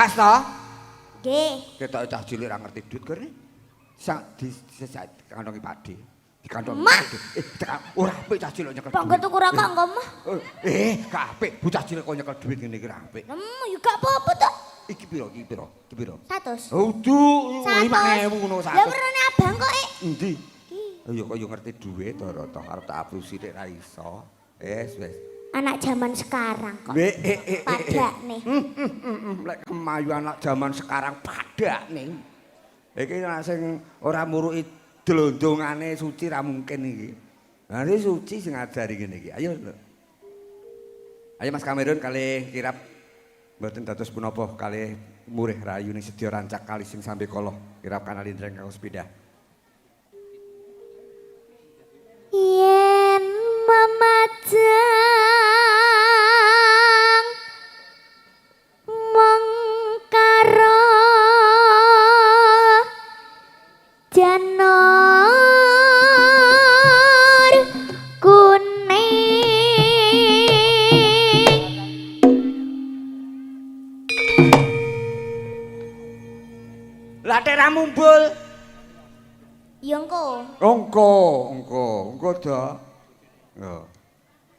waras to? Nggih. Ketoke cah cilik ra ngerti duit kene. Sak di kantongi Pakde. Di kantongi Mah. Pakde. Ora apik cah cilik nyekel. Panggo tuku rokok engko mah. Gak apik bocah cilik kok nyekel duit ngene iki ra apik. Ya gak apa-apa to. Iki piro? 100. Udu 5.000 ngono 100. Lah werane abang kok Endi? Ya kok yo ngerti duit to arep tak apusi nek ra iso. Wis. Anak zaman sekarang kok. Padakne. Lek kemayu anak zaman sekarang padakne. Iki nek sing ora muruki dlondongane suci ra mungkin iki. Lah iki suci sing ngajari ngene iki. Ayo lho. Ayo Mas Kamerun kali kirap mboten dados punapa kalih murih rayune sedya rancak kali sing sampe kala kirap kanalindreng kanggo sepeda. Yen mamajang mengkaro janur kuning Late ra mumbul. ya engko Engko do. Yo.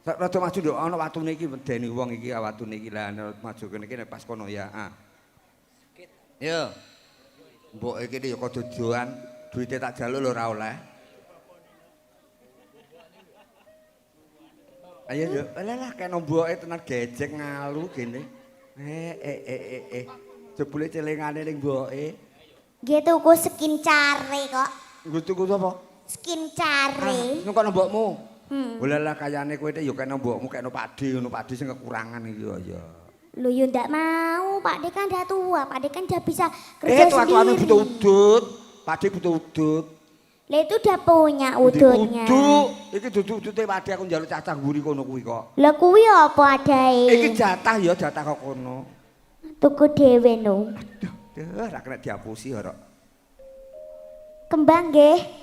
Sak rada maju nduk ana watune iki medeni wong iki watune iki lah maju kene iki pas kono ya. Yo. Mbok iki yo kok dodoan, duite tak jaluk lho ora oleh. Ayo yo, alah kena mboke tenan gejek ngalu gene. Jebule celengane ning mboke. nggih tuku skin care kok. Nggo tuku sapa? Skin care. Nang kono mbokmu. Olalah kayane kowe yo kena mbokmu kena Pakde ngono Pakde sing kekurangan iki ya. Lho yo ndak mau, Pakde kan udah tua, Pakde kan udah bisa kerja sendiri. Tua-tuane butuh udut. Pakde butuh udut. Lah itu udah punya udutnya. Udut. Iki duduk-udute Pakde aku njaluk cacah mburi kono kuwi kok. Lah kuwi apa adae? Iki jatah ya jatah kok kono. Tuku dhewe no. Aduh, ra kena diapusi ora. Kembang nggih.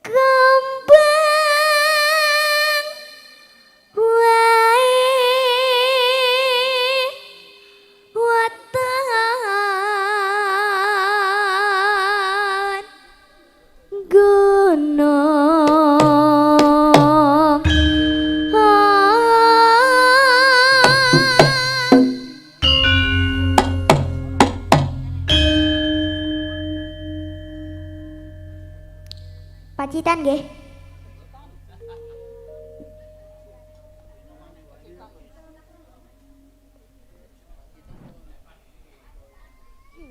Kembang wae watan gunung Pacitan nggih.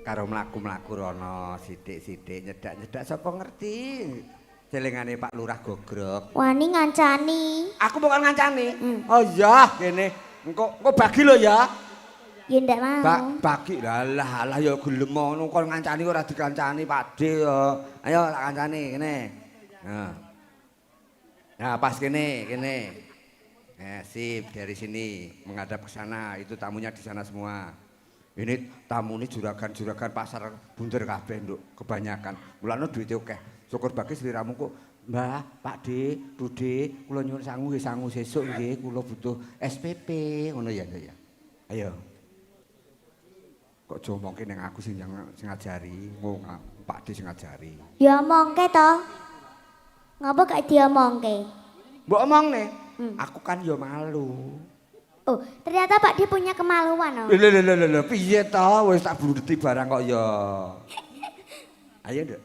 Karo mlaku-mlaku rono sithik-sithik nyedak-nyedak sapa ngerti. Celengane Pak Lurah gogrok. Wani ngancani. Aku bukan ngancani. Oh iya kene. Engko bagi lho ya. Ya ndak mau. Bagi lah ya gelem ngono kon ngancani ora dikancani Pakde ya. Ayo tak kancani kene. Nah, pas kene. Sip dari sini menghadap ke sana. Itu tamunya di sana semua. Ini tamu ini juragan pasar bunder kabeh nduk kebanyakan. Mulane duwite akeh. Syukur bagi sliramu kok Mbah, Pakde, Bude, kula nyuwun sangu sesuk nggih kula butuh SPP ngono ya ya. Ayo. Kok jomongke ning aku sing ngajari, Pakde sing ngajari. Ya omongke to. Ngapa gak diomongke? Mbok omongne. Aku kan ya malu. Oh, ternyata Pakde punya kemaluan oh. Lho piye to wis tak blundeti barang kok ya. Ayo, Nduk.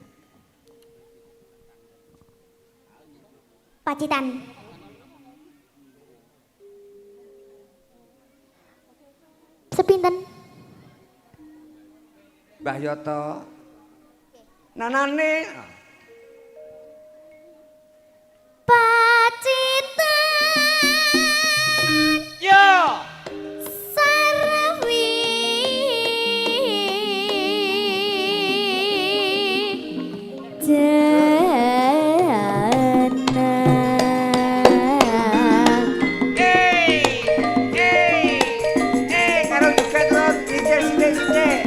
Pacitan. Sepinten? Mbah Yoto. Nanane. Pacitan. Yo. Sarawi. Karo juga terus sithik.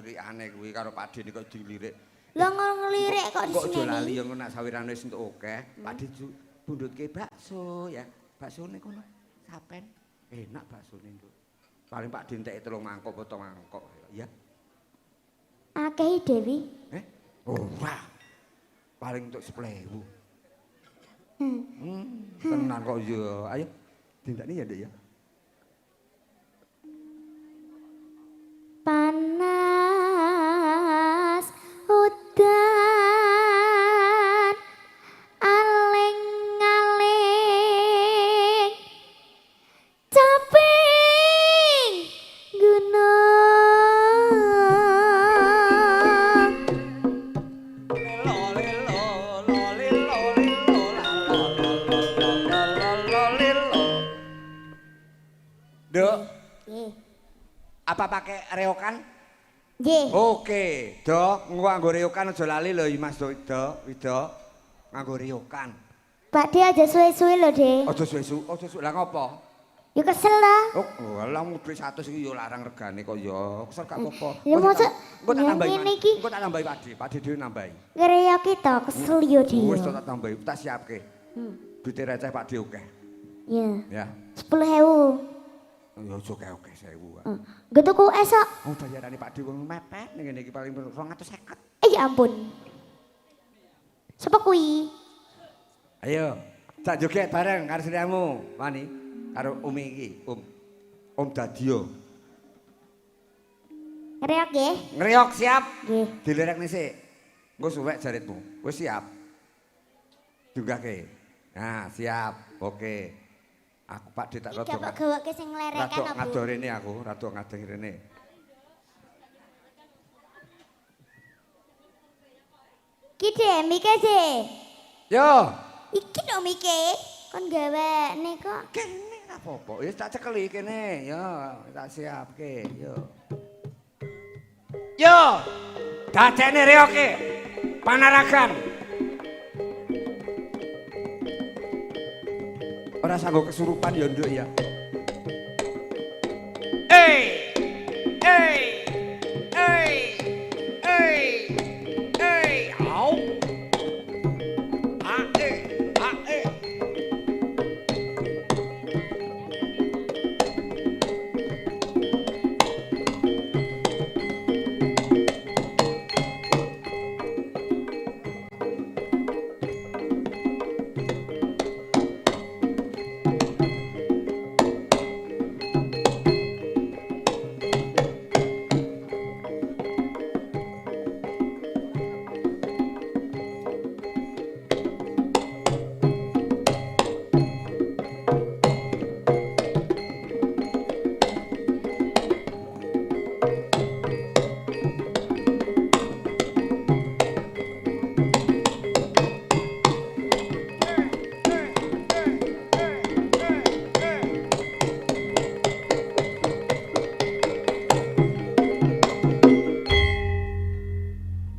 lirikane kuwi karo Pak De kok dilirik. Lah ngelirik kok Kok aja disini. lali yo nak sawirane wis entuk akeh. Pak De bundutke bakso ya. Baksone kono sapen. Enak baksone Nduk. Paling Pak De enteke 3 mangkok apa 2 mangkok ya. Akeh Dewi. Ora. Paling untuk 10.000. Hmm. Tenan kok ya. Ayo dindakne ya, Nduk ya. Panas udan aling-aling caping gunung Nduk, nggih apa pakai reokan? nggih Oke, Dok, nganggo reokan aja lali lho Mas Dok, Widok. Nganggo reokan. Pak De aja suwe-suwe lho De Aja suwe-suwe, lah ngopo? ya kesel lah Oh, lah mudik 100 iki yo larang regane kok yo. Kesel gak apa-apa. Ya, masa engko tak tambahi. ngene iki. Engko tak tambahi Pak De dhewe nambahi. ngereya kita kesel yo De Wis tak tambahi, tak siapke. Duite receh Pak De akeh. ya Ya. 10.000 Ya aja akeh 1000. Gue tuku esok. Oh bayarane Pak De wong mepet ning ngene iki paling 250. Ya ampun. Siapa kui? Ayo, tak joget bareng karo sriamu, wani. Karo Umi iki, Om Dadio. Ngereok nggih? Ngreok siap? Nggih. Dilerekne sik. Engko suwek jaritmu. Wis siap. Dunggahke. Nah, siap. Oke. Aku Pak De tak Iki rada. gak gawake sing nglerekan Rada apa? ngador rene aku, rada ngadeng rene. Ki De, mike De. Yo, Iki no mike. Kon gawekne kok. kene ora apa-apa. Wis tak cekeli kene. Yo, tak siapke. Yo. Yo. Dadene reoke. Panaragan. Ora sanggo kesurupan ya, Nduk ya. Au. Ae.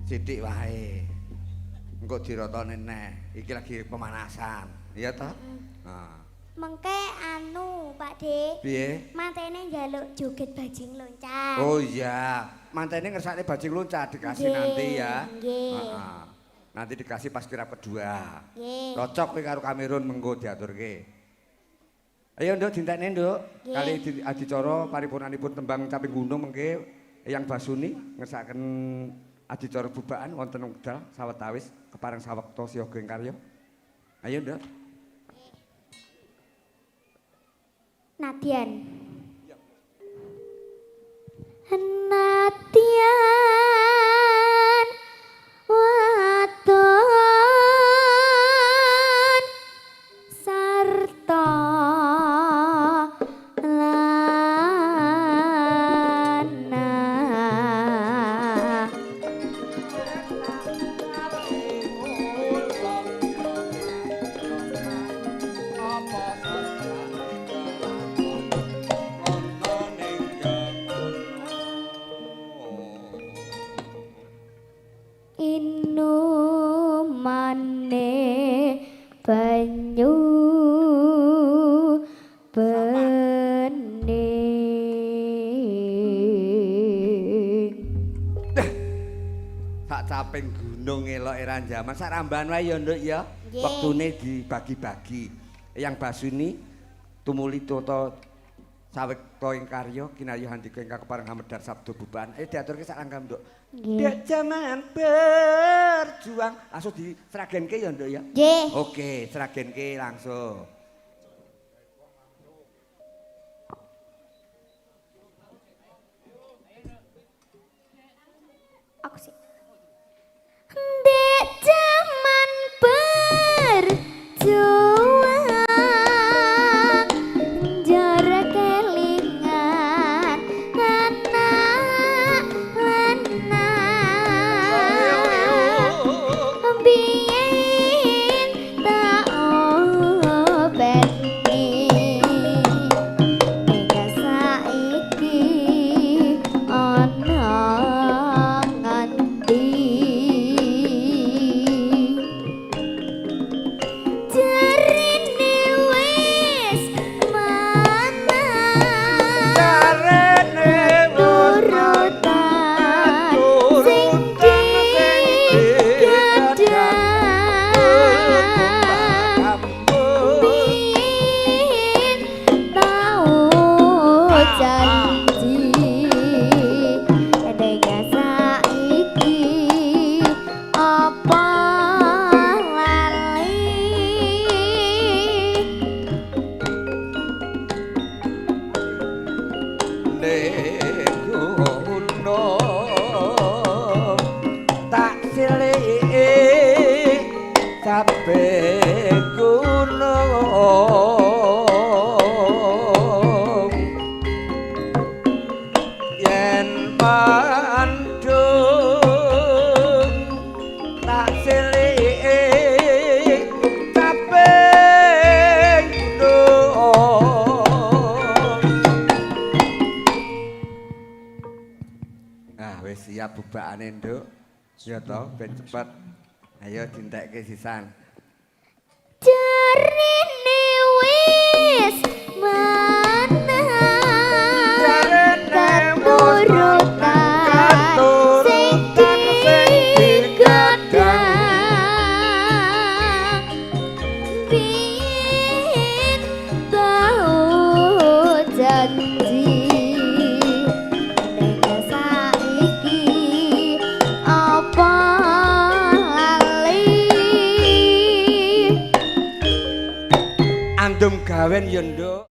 Sithik wae. Engko dirotone neh. Iki lagi pemanasan. Iya toh? Nah. Mengke anu Pak De. Piye? Mantene njaluk joget bajing loncat. Oh iya, mantene ngersakne bajing loncat dikasih Nggih, nanti ya. nggih. Heeh. Nanti dikasih pas kirap kedua. Nggih. Cocok kowe karo Kamerun mengko diaturke. Ayo Nduk dintekne Nduk. Nggih. Kali adicara paripurnanipun tembang Caping Gunung mengke Eyang Basuni ngersaken adicara bubaan wonten wekdal sawetawis kepareng sawekta siyaga ing karya. Ayo Nduk. Nadian. Nadian wadon sarta lanang. caping gunung elok eran jaman sak ramban wae ya Nduk ya. Nggih. Wektune dibagi-bagi. Yang Basuni tumuli toto sawekta ing karya kinayu handika ingkang kepareng hamedhar sabda buban. Diaturke sak langgam Nduk. Nggih. Dek jaman berjuang langsung diseragenke ya Nduk ya. Nggih. Oke, seragenke langsung. Aku sih. Dek zaman berjuang jara kelingan anak lanang biyen tak obeni nek saiki ana nganti jarine wis mana Jarene turutan sing digadang biyen tau janji nek saiki apa lali Neguno tak silih kabeh gunung yen mandung tak silih kabeh gunung. Nah, wis siap bubakane, Nduk. Ya toh, ben cepet. Ayo dintekke sisan. jarine wis mana katurutan sing digadang biyen tau janji nek saiki apa lali Andum gawen ya, Nduk.